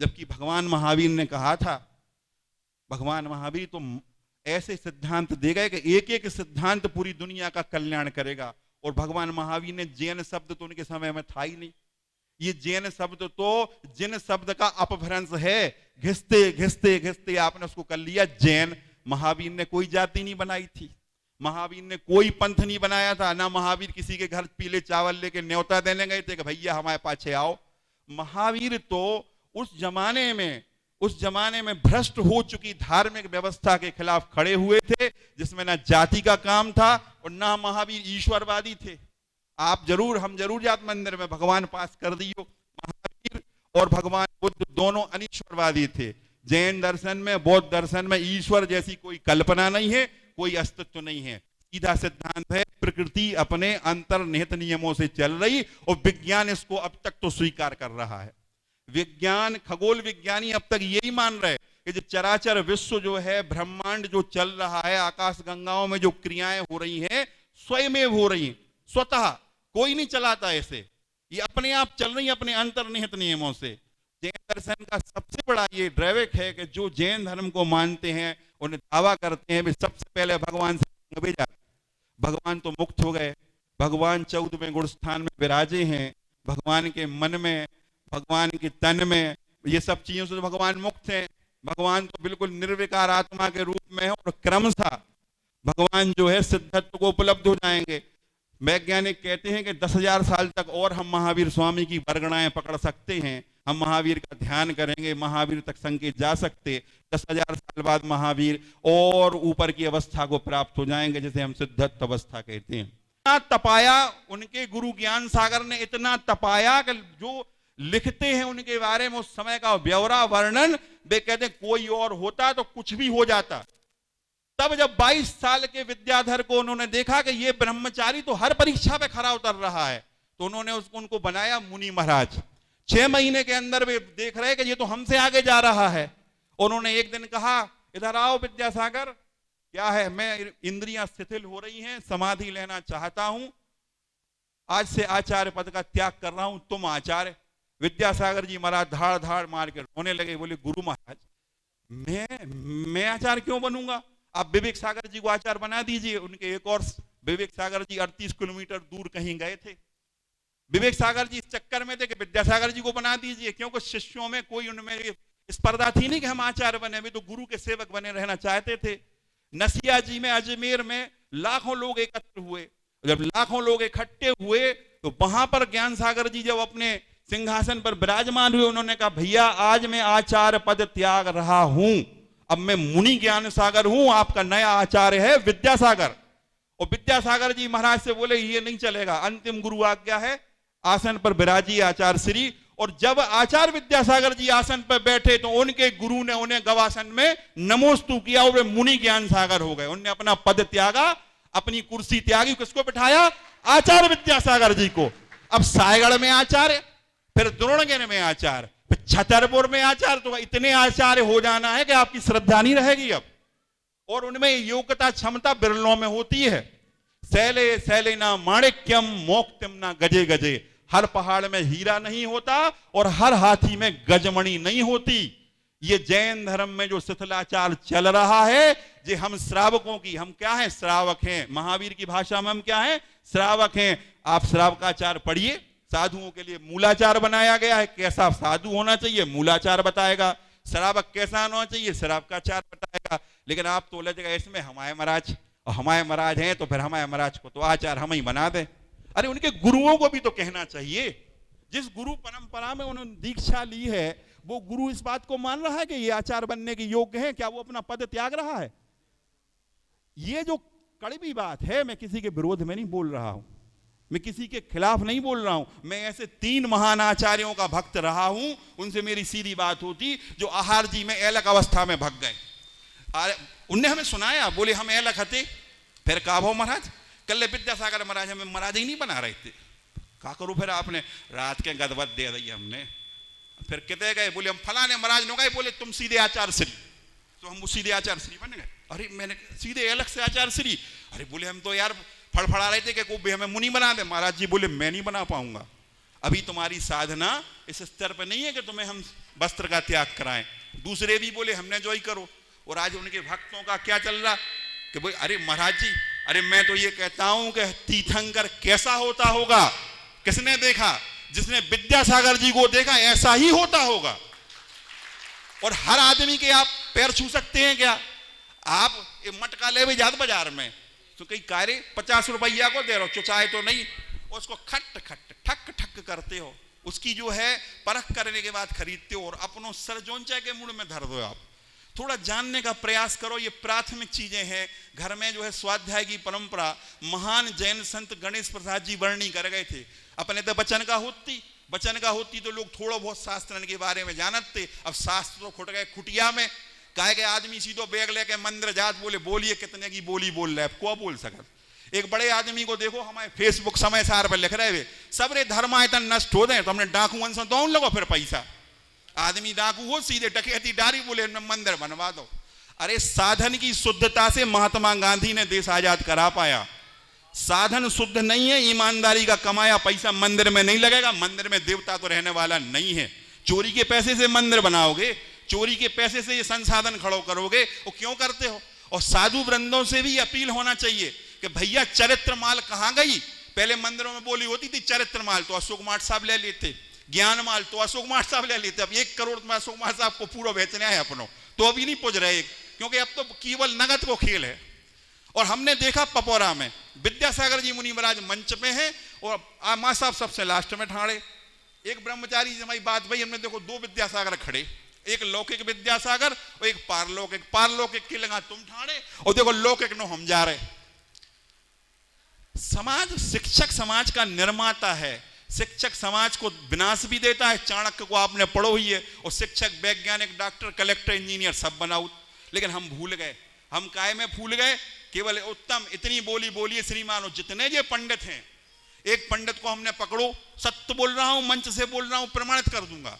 जबकि भगवान महावीर ने कहा था, भगवान महावीर तो ऐसे सिद्धांत दे गए कि एक एक सिद्धांत पूरी दुनिया का कल्याण करेगा। और भगवान महावीर ने जैन शब्द तो उनके समय में था ही नहीं। ये जैन शब्द तो जिन शब्द का अपभ्रंश है, घिसते घिसते घिसते आपने उसको कर लिया जैन। महावीर ने कोई जाति नहीं बनाई थी, महावीर ने कोई पंथ नहीं बनाया था, ना महावीर किसी के घर पीले चावल लेके न्योता देने गए थे कि भैया हमारे पाछे आओ। महावीर तो उस जमाने में भ्रष्ट हो चुकी धार्मिक व्यवस्था के खिलाफ खड़े हुए थे, जिसमें ना जाति का काम था और ना महावीर ईश्वरवादी थे। हम जरूर जात मंदिर में भगवान पास कर दियो। महावीर और भगवान बुद्ध दोनों अनिश्वरवादी थे। जैन दर्शन में, बौद्ध दर्शन में ईश्वर जैसी कोई कल्पना नहीं है, कोई अस्तित्व नहीं है। सीधा सिद्धांत है, प्रकृति अपने अंतर्निहित नियमों से चल रही और विज्ञान इसको अब तक तो स्वीकार कर रहा है। विज्ञान, खगोल विज्ञानी अब तक यही मान रहे कि जो चराचर विश्व जो है, ब्रह्मांड जो चल रहा है, आकाश गंगाओं में जो क्रियाएं हो रही हैं, स्वयं हो रही हैं, स्वतः कोई नहीं चलाता ऐसे, ये अपने आप चल रही है अपने अंतर्निहित नियमों से। जैन दर्शन का सबसे बड़ा ये ड्रैविक है कि जो जैन धर्म को मानते हैं, उन्हें दावा करते हैं भी सबसे पहले भगवान से भेजा। भगवान तो मुक्त हो गए, भगवान 14वें गुण स्थान में विराजे हैं, भगवान के मन में, भगवान के तन में, ये सब चीजों से तो भगवान मुक्त हैं। भगवान तो बिल्कुल निर्विकार आत्मा के रूप में है और क्रमशः भगवान जो है सिद्धत्व को उपलब्ध हो जाएंगे। वैज्ञानिक कहते हैं कि 10,000 साल तक और हम महावीर स्वामी की वर्गणाएं पकड़ सकते हैं, हम महावीर का ध्यान करेंगे, महावीर तक संकेत जा सकते। 10,000 साल बाद महावीर और ऊपर की अवस्था को प्राप्त हो जाएंगे, जिसे हम सिद्धत्व अवस्था कहते हैं। इतना तपाया उनके गुरु ज्ञान सागर ने, इतना तपाया कि जो लिखते हैं उनके बारे में उस समय का ब्यौरा वर्णन, वे कहते हैं कोई और होता तो कुछ भी हो जाता। तब जब 22 साल के विद्याधर को उन्होंने देखा कि ये ब्रह्मचारी तो हर परीक्षा पे खरा उतर रहा है, तो उन्होंने उनको बनाया मुनि महाराज। 6 महीने के अंदर वे देख रहे कि ये तो हमसे आगे जा रहा है। उन्होंने एक दिन कहा, इधर आओ विद्यासागर, क्या है, मैं इंद्रियां शिथिल हो रही हैं, समाधि लेना चाहता हूं, आज से आचार्य पद का त्याग कर रहा हूं, तुम आचार्य। विद्यासागर जी महाराज धाड़ धाड़ मार के रोने लगे, बोले गुरु महाराज मैं आचार्य क्यों बनूंगा, आप विवेक सागर जी को आचार्य बना दीजिए। उनके एक और विवेक सागर जी 38 किलोमीटर दूर कहीं गए थे। विवेक सागर जी इस चक्कर में थे कि विद्यासागर जी को बना दीजिए, क्योंकि शिष्यों में कोई उनमें स्पर्धा थी नहीं कि हम आचार्य बने, वे तो गुरु के सेवक बने रहना चाहते थे। नसिया जी में, अजमेर में लाखों लोग एकत्र हुए। जब लाखों लोग इकट्ठे हुए तो वहां पर ज्ञान सागर जी जब अपने सिंहासन पर विराजमान हुए, उन्होंने कहा भैया आज मैं आचार्य पद त्याग रहा हूं, अब मैं मुनि ज्ञान सागर हूं, आपका नया आचार्य है विद्यासागर। और विद्यासागर जी महाराज से बोले ये नहीं चलेगा, अंतिम गुरु आज्ञा है, आसन पर विराजिए आचार्य श्री। और जब आचार्य विद्यासागर जी आसन पर बैठे तो उनके गुरु ने उन्हें गवासन में नमोस्तु किया और वे मुनि ज्ञान सागर हो गए। उन्होंने अपना पद त्यागा, अपनी कुर्सी त्यागी, किसको बिठाया, आचार्य विद्यासागर जी को। अब सायगढ़ में आचार्य, फिर द्रोणगेन में आचार्य, फिर छतरपुर में आचार्य, तो इतने आचार्य हो जाना है कि आपकी श्रद्धा नहीं रहेगी अब। और उनमें योग्यता क्षमता बिरलों में होती है। शैले शैले ना माणिक्यम मोक्तिम ना गजे गजे, हर पहाड़ में हीरा नहीं होता और हर हाथी में गजमणि नहीं होती। ये जैन धर्म में जो शिथिलाचार चल रहा है, जे हम श्रावकों की, हम क्या हैं, श्रावक हैं। महावीर की भाषा में हम क्या हैं, श्रावक हैं। आप श्रावकाचार पढ़िए, साधुओं के लिए मूलाचार बनाया गया है, कैसा साधु होना चाहिए मूलाचार बताएगा, श्रावक कैसा होना चाहिए श्रावकाचार बताएगा। लेकिन आप तो उलझ गए इसमें, हमारे महाराज और हमारे महाराज हैं तो फिर हमारे महाराज को तो आचार हम ही बना दें। अरे उनके गुरुओं को भी तो कहना चाहिए। जिस गुरु परंपरा में उन्होंने दीक्षा ली है, वो गुरु इस बात को मान रहा है कि ये आचार बनने के योग्य है, क्या वो अपना पद त्याग रहा है? ये जो कड़वी बात है, मैं किसी के विरोध में नहीं बोल रहा हूं, मैं किसी के खिलाफ नहीं बोल रहा हूं। मैं ऐसे 3 महान आचार्यों का भक्त रहा हूं, उनसे मेरी सीधी बात होती, जो आहार जी में ऐलक अवस्था में भग गए। उनने हमें सुनाया, बोले हम ऐलक हते, फिर काभो महाराज कल विद्यासागर महाराज हमें महाराज ही नहीं बना रहे थे, क्या करूं फिर आपने रात के गदवत दे दी हमने। फिर कितने गए, बोले हम फलाने महाराज ने गए, बोले तुम सीधे आचार्य श्री, तो हम सीधे आचार्य श्री बन गए। अरे मैंने सीधे अलग से आचार्य श्री, अरे बोले हम तो यार फड़फड़ा रहे थे कि कोई भी हमें मुनि बना दे। महाराज जी बोले मैं नहीं बना पाऊंगा, अभी तुम्हारी साधना इस स्तर पर नहीं है कि तुम्हें हम वस्त्र का त्याग कराएं। दूसरे भी बोले हमने जो ही करो। और आज उनके भक्तों का क्या चल रहा कि भाई अरे महाराज जी, अरे मैं तो ये कहता हूं कि तीर्थंकर कैसा होता होगा, किसने देखा? जिसने विद्यासागर जी को देखा ऐसा ही होता होगा। और हर आदमी के आप पैर छू सकते हैं क्या? आप मटका ले जात बाजार में तो कई कार्य 50 रुपया को दे रहे हो, चुचाए तो नहीं, उसको खट खट ठक ठक करते हो, उसकी जो है परख करने के बाद खरीदते हो और अपनों सर जोंचा के मुंह में धर दो। आप थोड़ा जानने का प्रयास करो, ये प्राथमिक चीजें हैं। घर में जो है स्वाध्याय की परंपरा महान जैन संत गणेश प्रसाद जी वर्णी कर गए थे। अपने तो वचन का होती तो लोग थोड़ा बहुत शास्त्र के बारे में जानते। अब शास्त्र तो खुट गए खुटिया में। काहे के आदमी सीधो बैग लेके मंदिर जात बोलिए कितने की बोली बोल रहा है, को बोल सकत? एक बड़े आदमी को देखो हमारे फेसबुक समय सार पर लिख रहे हुए सबरे धर्मायतन नष्ट हो गए, तो हमने डाकू अंश तो लगो फिर पैसा। आदमी डाकू हो सीधे डकैती डारी बोले मंदिर बनवा दो। अरे साधन की शुद्धता से महात्मा गांधी ने देश आजाद करा पाया। साधन शुद्ध नहीं है, ईमानदारी का कमाया पैसा मंदिर में नहीं लगेगा। मंदिर में देवता तो रहने वाला नहीं है। चोरी के पैसे से मंदिर बनाओगे, चोरी के पैसे से ये संसाधन खड़ो करोगे, वो क्यों करते हो? और साधु वृंदों से भी अपील होना चाहिए कि भैया चरित्र माल कहां गई? पहले मंदिरों में बोली होती थी चरित्र माल तो अशोक माट साहब ले लेते, ज्ञान माल तो अशोक माट साहब ले लेते। अब 1 करोड़ में अशोक माट साहब को पूरा बेचना है अपनों, तो अभी नहीं पुज रहे, क्योंकि अब तो केवल नगद को खेल है। और हमने देखा पपोरा में विद्यासागर जी मुनि महाराज मंच पे हैं और मां साहब सबसे लास्ट में ठाड़े। एक ब्रह्मचारी जी हमारी बात भाई, हमने देखो 2 विद्यासागर खड़े, एक लौकिक विद्यासागर और एक पारलौकिक। पारलौकिक के लगा तुम ठाड़े और देखो लौकिक नो हम जा रहे। समाज, शिक्षक समाज का निर्माता है। शिक्षक समाज को विनाश भी देता है। चाणक्य को आपने पढ़ो ही है, और शिक्षक वैज्ञानिक डॉक्टर कलेक्टर इंजीनियर सब बनाओ। लेकिन हम भूल गए, हम काय में भूल गए? केवल उत्तम इतनी बोली बोलिए श्रीमानो जितने ये पंडित हैं। एक पंडित को हमने पकड़ो, सत्य बोल रहा हूं, मंच से बोल रहा हूं, प्रमाणित कर दूंगा।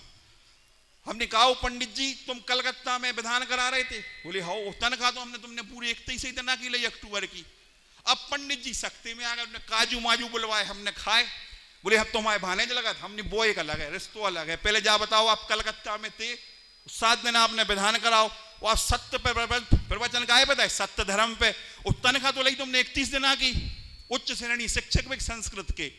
हमने कहा पंडित जी तुम कलकत्ता में विधान करा रहे थे, बोले हाँ। तनख्वाह तो हमने तुमने पूरी 31 ही तना की ली अक्टूबर की। अब पंडित जी सख्ती में आ गए, काजू माजू बुलवाए, हमने खाए। बोले अब तो हमारे भानेज लगा, हमने वो एक अलग है, रिश्तो अलग है। पहले जा बताओ आप कलकत्ता में थे, 7 दिन आपने विधान कराओ, वो आप सत्य पे प्रवचन का है पता है, सत्य धर्म पे। तनख्वाह तो ली तुमने 31 दिन की। उच्च श्रेणी शिक्षक भी संस्कृत के,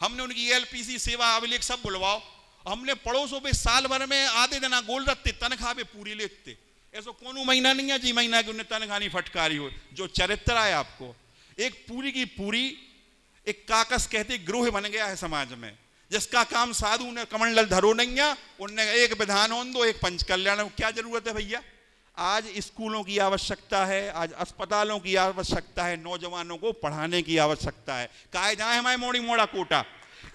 हमने उनकी LPC सेवा अभिलेख सब बुलवाओ। हमने पड़ोसों पे साल भर में आधे दिन गोल रखते, तनख्वाह पे पूरी लेते। ऐसा कोनो महीना नहीं है जी महीना की उन्हें तनख्वाह नहीं फटकारी हो। जो चरित्र है आपको, एक पूरी की पूरी एक काकस कहते ग्रोह बन गया है समाज में, जिसका काम साधु ने कमंडल धरो नहीं है, उनने एक विधान होन दो, एक पंच कल्याण। क्या जरूरत है भैया? आज स्कूलों की आवश्यकता है, आज अस्पतालों की आवश्यकता है, नौजवानों को पढ़ाने की आवश्यकता है। काहे जाए हमारे मोड़ी मोड़ा कोटा।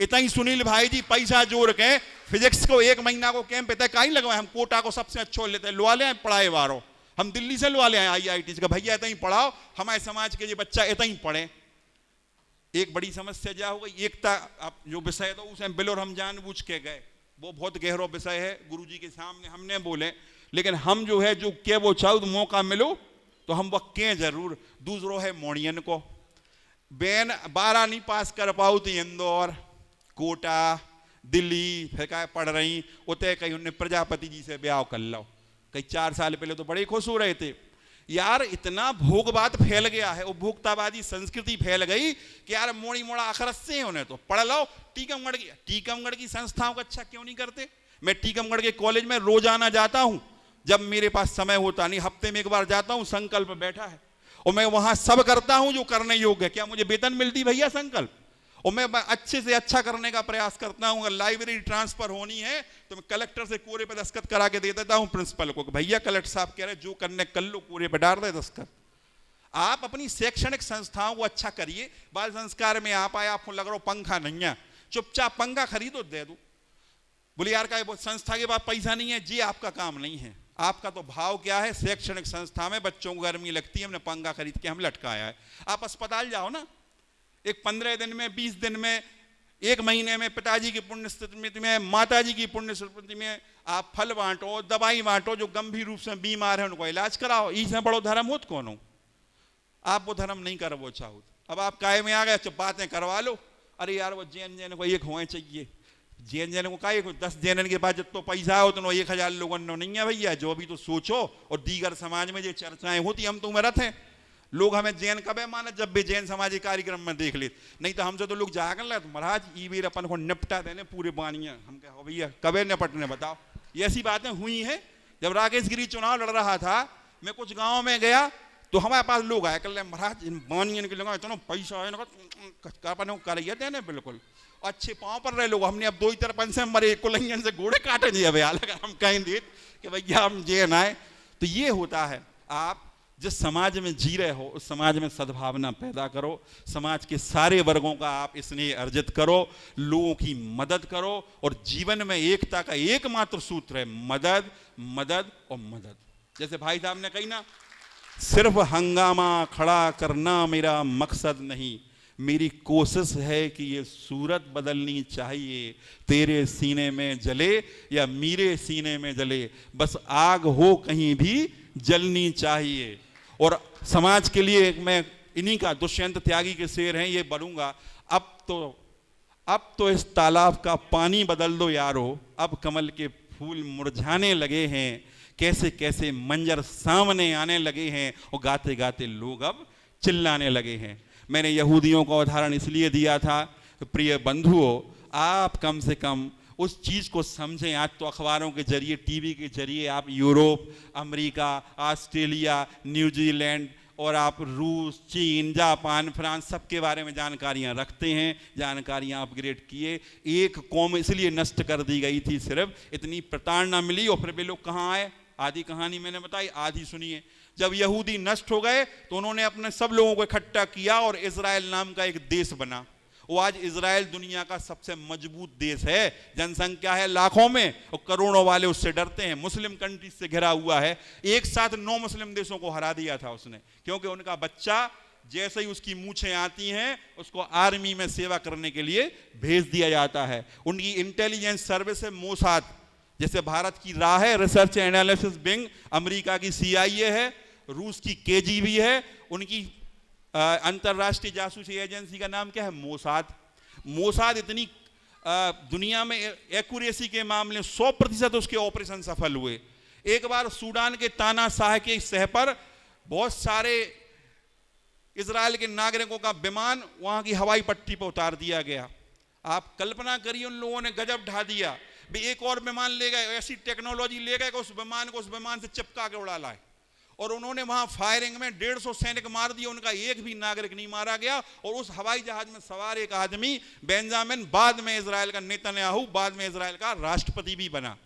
इतना ही सुनील भाई जी पैसा जोड़ के फिजिक्स को 1 महीना को कैंप इतना कहीं लगवाए, हम कोटा को सबसे अच्छा लेते हैं, लुआ ले पढ़ाए वारो। हम दिल्ली से लुआ ले आए IIT का, भैया इतना ही पढ़ाओ, हमारे समाज के ये बच्चा इतना ही पढ़े। एक बड़ी समस्या क्या हो गई, एकता जो विषय था उसे बिलोर हम जानबूझ के गए, वो बहुत गहरा विषय है, गुरुजी के सामने हमने बोले। लेकिन हम जो है जो के वो चाहो तो मौका मिलो तो हम वह के जरूर। दूसरो है मोड़ियन को, बेन 12 नहीं पास कर पाओ तो इंदौर, कोटा, दिल्ली फिर क्या पढ़ रही, उतने कहीं उन्हें प्रजापति जी से ब्याह कर लो। कई 4 साल पहले तो बड़े खुश हो रहे थे। यार इतना भोगवाद फैल गया है, उपभोक्तावादी संस्कृति फैल गई कि यार मोड़ी मोड़ा अखरत से उन्हें तो पढ़ लो। टीकमगढ़ की संस्थाओं का अच्छा क्यों नहीं करते? मैं टीकमगढ़ के कॉलेज में रोजाना जाता हूं, जब मेरे पास समय होता नहीं, हफ्ते में 1 बार जाता हूं। संकल्प बैठा है और मैं वहां सब करता हूं जो करने योग्य है। क्या मुझे वेतन मिलती भैया? संकल्प। और मैं अच्छे से अच्छा करने का प्रयास करता हूं। अगर लाइब्रेरी ट्रांसफर होनी है तो मैं कलेक्टर से कोरे पे दस्तखत करा के दे देता हूं प्रिंसिपल को, भैया कलेक्टर साहब कह रहे जो करने कर लो, कोरे पे डाल दे दस्तखत। आप अपनी शैक्षणिक संस्थाओं को अच्छा करिए। बाल संस्कार में आप आए, आपको लग रहा हो पंखा नहीं है, चुपचाप पंखा खरीदो दे दो। बोले यार का संस्था के पास पैसा नहीं है जी, आपका काम नहीं है। आपका तो भाव क्या है? शैक्षणिक संस्था में बच्चों को गर्मी लगती है, हमने पंखा खरीद के हम लटकाया है। आप अस्पताल जाओ ना, एक 15 दिन में, 20 दिन में, 1 महीने में पिताजी की पुण्य स्मृति में, माताजी की पुण्य स्मृति में आप फल बांटो, दवाई बांटो, जो गंभीर रूप से बीमार है उनको इलाज कराओ। इससे बड़ो धर्म हो कौन हो? आप वो धर्म नहीं करो वो चाहो। अब आप काय में आ गए, बातें करवा लो। अरे यार वो जैन को एक होए चाहिए, जैन जैन को का 10 जैनन के पास जितना पैसा है उतना 1000 लोगों ने नहीं है भैया। जो भी तो सोचो, और दीगर समाज में जो चर्चाएं होती हम तो में रथ हैं। लोग हमें जैन कब है माना, जब भी जैन सामाजिक कार्यक्रम में देख ले, नहीं तो हमसे तो लोग जाकर लगे महाराज ई वीर अपन को निपटा देने पूरे बानिया। हम कहे भैया कबे निपटने बताओ। ये ऐसी बातें हुई हैं। जब राकेश गिरी चुनाव लड़ रहा था, मैं कुछ गाँव में गया तो हमारे पास लोग आए कल महाराज इन बानियन के लोग इतना पैसा है करिए देने बिल्कुल अच्छे पाँव पर रहे लोग। हमने अब 2 ही तरफ से मरे कुलंजन से घोड़े काटे नहीं अब अगर हम कहें दे कि भैया हम जैन आए। तो ये होता है, आप जिस समाज में जी रहे हो उस समाज में सद्भावना पैदा करो, समाज के सारे वर्गों का आप स्नेह अर्जित करो, लोगों की मदद करो, और जीवन में एकता का एकमात्र सूत्र है मदद, मदद और मदद। जैसे भाई साहब ने कही ना, सिर्फ हंगामा खड़ा करना मेरा मकसद नहीं, मेरी कोशिश है कि ये सूरत बदलनी चाहिए। तेरे सीने में जले या मेरे सीने में जले, बस आग हो कहीं भी जलनी चाहिए। और समाज के लिए मैं इन्हीं का दुष्यंत त्यागी के शेर हैं ये बोलूंगा, अब तो इस तालाब का पानी बदल दो यारो, अब कमल के फूल मुरझाने लगे हैं, कैसे कैसे मंजर सामने आने लगे हैं, और गाते गाते लोग अब चिल्लाने लगे हैं। मैंने यहूदियों का उदाहरण इसलिए दिया था, प्रिय बंधुओं आप कम से कम उस चीज़ को समझें। आज तो अखबारों के जरिए, टीवी के जरिए आप यूरोप, अमेरिका, ऑस्ट्रेलिया, न्यूजीलैंड और आप रूस, चीन, जापान, फ्रांस सबके बारे में जानकारियां रखते हैं। जानकारियां अपग्रेड किए। एक कौम इसलिए नष्ट कर दी गई थी, सिर्फ इतनी प्रताड़ना मिली, और फिर वे लोग कहाँ आए, आधी कहानी मैंने बताई, आधी सुनिए। जब यहूदी नष्ट हो गए तो उन्होंने अपने सब लोगों को इकट्ठा किया और इजराइल नाम का एक देश बना। वो आज इजराइल दुनिया का सबसे मजबूत देश है, जनसंख्या है लाखों में और करोड़ों वाले उससे डरते हैं। मुस्लिम कंट्रीज से घिरा हुआ है, एक साथ 9 मुस्लिम देशों को हरा दिया था उसने, क्योंकि उनका बच्चा जैसे ही उसकी मूछें आती हैं उसको आर्मी में सेवा करने के लिए भेज दिया जाता है। उनकी इंटेलिजेंस सर्विस है मोसाद, जैसे भारत की राह है रिसर्च एनालिसिस विंग, अमेरिका की CIA है, रूस की KGB है, उनकी अंतरराष्ट्रीय जासूसी एजेंसी का नाम क्या है, मोसाद। मोसाद इतनी दुनिया में एक्यूरेसी के मामले 100% उसके ऑपरेशन सफल हुए। एक बार सूडान के तानाशाह के शहर पर बहुत सारे इजराइल के नागरिकों का विमान वहां की हवाई पट्टी पर उतार दिया गया। आप कल्पना करिए, उन लोगों ने गजब ढा दिया। एक और विमान ले गए, ऐसी टेक्नोलॉजी ले गए कि उस विमान से चिपका के उड़ा लाए, और उन्होंने वहां फायरिंग में 150 सैनिक मार दिए, उनका एक भी नागरिक नहीं मारा गया। और उस हवाई जहाज में सवार एक आदमी बेंजामिन, बाद में इजराइल का नेतन्याहू, बाद में इजराइल का राष्ट्रपति भी बना।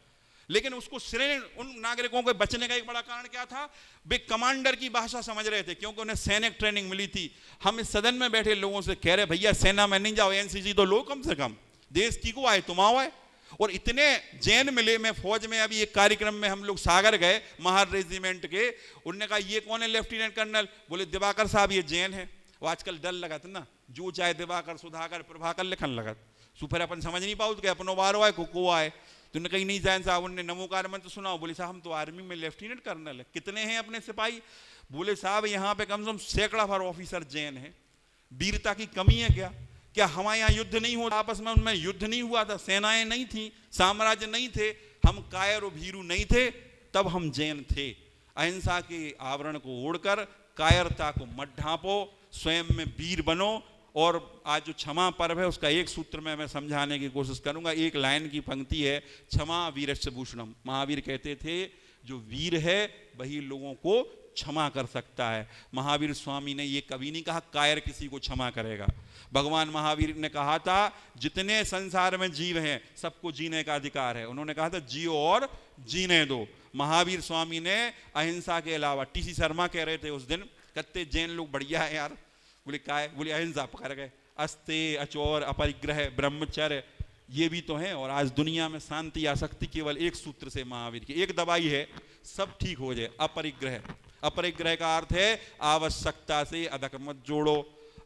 लेकिन उसको उन नागरिकों के बचने का एक बड़ा कारण क्या था, वे कमांडर की भाषा समझ रहे थे, क्योंकि उन्हें सैनिक ट्रेनिंग मिली थी। हम इस सदन में बैठे लोगों से कह रहे भैया सेना में नहीं जाओ, NCC तो लो कम से कम, देश की को आए तुम आओ आए। और इतने जैन मिले, मैं फौज में अभी एक कार्यक्रम में हम लोग सागर गए, महार रेजिमेंट के, उन्होंने कहा ये कौन है लेफ्टिनेंट कर्नल, बोले दिवाकर साहब ये जैन है। वो आजकल डर लगा था ना, जो चाहे दिवाकर, सुधाकर, प्रभाकर लिखन लगा, सुपर अपन समझ नहीं पाओ कि अपनो बारो आए को आए। तो उन्होंने कही नहीं जैन साहब, उन्होंने नमोकार मंत्र सुनाओ। बोले साहब हम तो आर्मी में लेफ्टिनेंट कर्नल है। कितने हैं अपने सिपाही? बोले साहब यहाँ पे कम से कम सैकड़ा भर ऑफिसर जैन है। वीरता की कमी है क्या? क्या हमारे यहाँ युद्ध नहीं होता आपस में? उनमें युद्ध नहीं हुआ था, सेनाएं नहीं थी, साम्राज्य नहीं थे, हम कायर और भीरू नहीं थे, तब हम जैन थे। अहिंसा के आवरण को ओढ़कर कायरता को मत ढांपो, स्वयं में वीर बनो। और आज जो क्षमा पर्व है उसका एक सूत्र में मैं समझाने की कोशिश करूंगा। एक लाइन की पंक्ति है, क्षमा वीरस्य भूषणम। महावीर कहते थे जो वीर है वही लोगों को क्षमा कर सकता है। महावीर स्वामी ने ये कभी नहीं कहा कायर किसी को क्षमा करेगा। भगवान महावीर ने कहा था जितने संसार में जीव हैं सबको जीने का अधिकार है। उन्होंने कहा था जियो और जीने दो। महावीर स्वामी ने अहिंसा के अलावा, TC शर्मा कह रहे थे उस दिन, कहते जैन लोग बढ़िया है यार। बोले क्या है? बोले अहिंसा पकड़ गए, अस्ते, अचौर, अपरिग्रह, ब्रह्मचर्य, ये भी तो हैं। और आज दुनिया में शांति आ सकती केवल एक सूत्र से, महावीर की एक दवाई है, सब ठीक हो जाए, अपरिग्रह। अपरिग्रह का अर्थ है आवश्यकता से अधिक मत जोड़ो।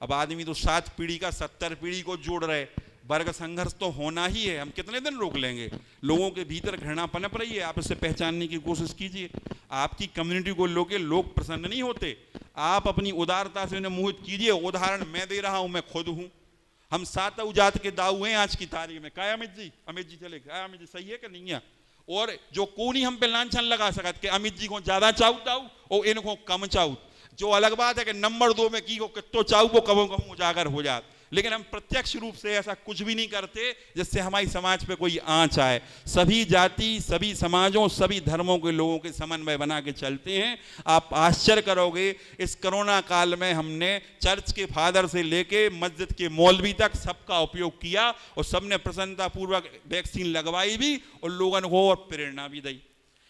अब आदमी तो 7 पीढ़ी का 70 पीढ़ी को जोड़ रहे, वर्ग संघर्ष तो होना ही है। हम कितने दिन रोक लेंगे? लोगों के भीतर घृणा पनप रही है, आप इसे पहचानने की कोशिश कीजिए। आपकी कम्युनिटी को लोग प्रसन्न नहीं होते, आप अपनी उदारता से उन्हें मोहित कीजिए। उदाहरण मैं दे रहा हूं, मैं खुद हूं। हम सातव जात के दाऊ हैं आज की तारीख में। क्या अमित जी चले क्या, अमित जी सही है कि नहीं है? और जो कोनी हम पे लांछन लगा सकत कि अमित जी को ज्यादा चाऊ ताऊ और इनको कम चाऊ, जो अलग बात है कि नंबर 2 में की को कितो चाऊ वो कबो कबो उजागर हो जात, लेकिन हम प्रत्यक्ष रूप से ऐसा कुछ भी नहीं करते जिससे हमारी समाज पे कोई आंच आए। सभी जाति, सभी समाजों, सभी धर्मों के लोगों के समन्वय बना के चलते हैं। आप आश्चर्य करोगे, इस कोरोना काल में हमने चर्च के फादर से लेके मस्जिद के मौलवी तक सबका उपयोग किया और सबने प्रसन्नतापूर्वक वैक्सीन लगवाई भी और लोगों को और प्रेरणा भी दी।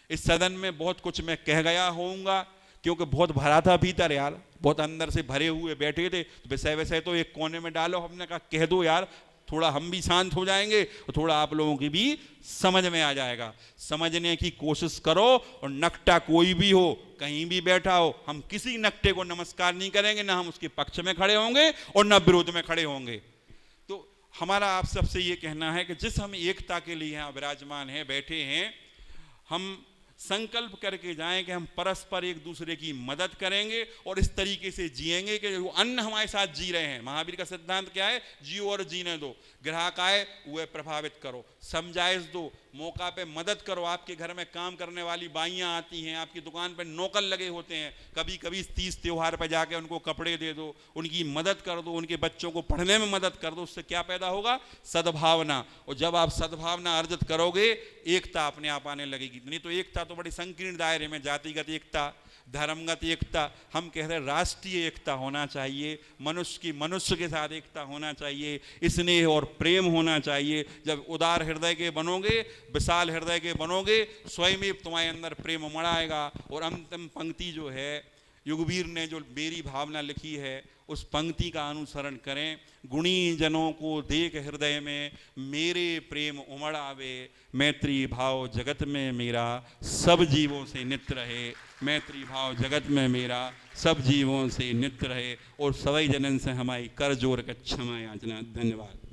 इस सदन में बहुत कुछ मैं कह गया होऊंगा क्योंकि बहुत भरा था भीतर यार, बहुत अंदर से भरे हुए बैठे थे। विषय वैसे तो एक कोने में डालो, हमने कहा कह दो यार, थोड़ा हम भी शांत हो जाएंगे और थोड़ा आप लोगों की भी समझ में आ जाएगा। समझने की कोशिश करो और नकटा कोई भी हो, कहीं भी बैठा हो, हम किसी नकटे को नमस्कार नहीं करेंगे, ना हम उसके पक्ष में खड़े होंगे और ना विरोध में खड़े होंगे। तो हमारा आप सबसे ये कहना है कि जिस हम एकता के लिए यहाँ विराजमान हैं, बैठे हैं, हम संकल्प करके जाएं कि हम परस्पर एक दूसरे की मदद करेंगे और इस तरीके से जिएंगे कि वो अन्न हमारे साथ जी रहे हैं। महावीर का सिद्धांत क्या है? जियो और जीने दो। ग्राहक आए वह प्रभावित करो, समझाइश दो, मौका पे मदद करो। आपके घर में काम करने वाली बाइयाँ आती हैं, आपकी दुकान पे नौकर लगे होते हैं, कभी कभी 30 त्योहार पर जाके उनको कपड़े दे दो, उनकी मदद कर दो, उनके बच्चों को पढ़ने में मदद कर दो। उससे क्या पैदा होगा? सद्भावना। और जब आप सद्भावना अर्जित करोगे, एकता अपने आप आने लगेगी। नहीं तो एकता तो बड़ी संकीर्ण दायरे में, जातिगत एकता, धर्मगत एकता, हम कह रहे राष्ट्रीय एकता होना चाहिए, मनुष्य की मनुष्य के साथ एकता होना चाहिए, स्नेह और प्रेम होना चाहिए। जब उदार हृदय के बनोगे, विशाल हृदय के बनोगे, स्वयं ही तुम्हारे अंदर प्रेम उमड़ आएगा। और अंतिम पंक्ति जो है, युगवीर ने जो मेरी भावना लिखी है, उस पंक्ति का अनुसरण करें। गुणी जनों को देख हृदय में मेरे प्रेम उमड़ आवे, मैत्री भाव जगत में मेरा सब जीवों से नित्य रहे। मैत्री भाव जगत में मेरा सब जीवों से नित्य रहे। और सवै जनन से हमारी कर जोर का क्षमा याचना। धन्यवाद।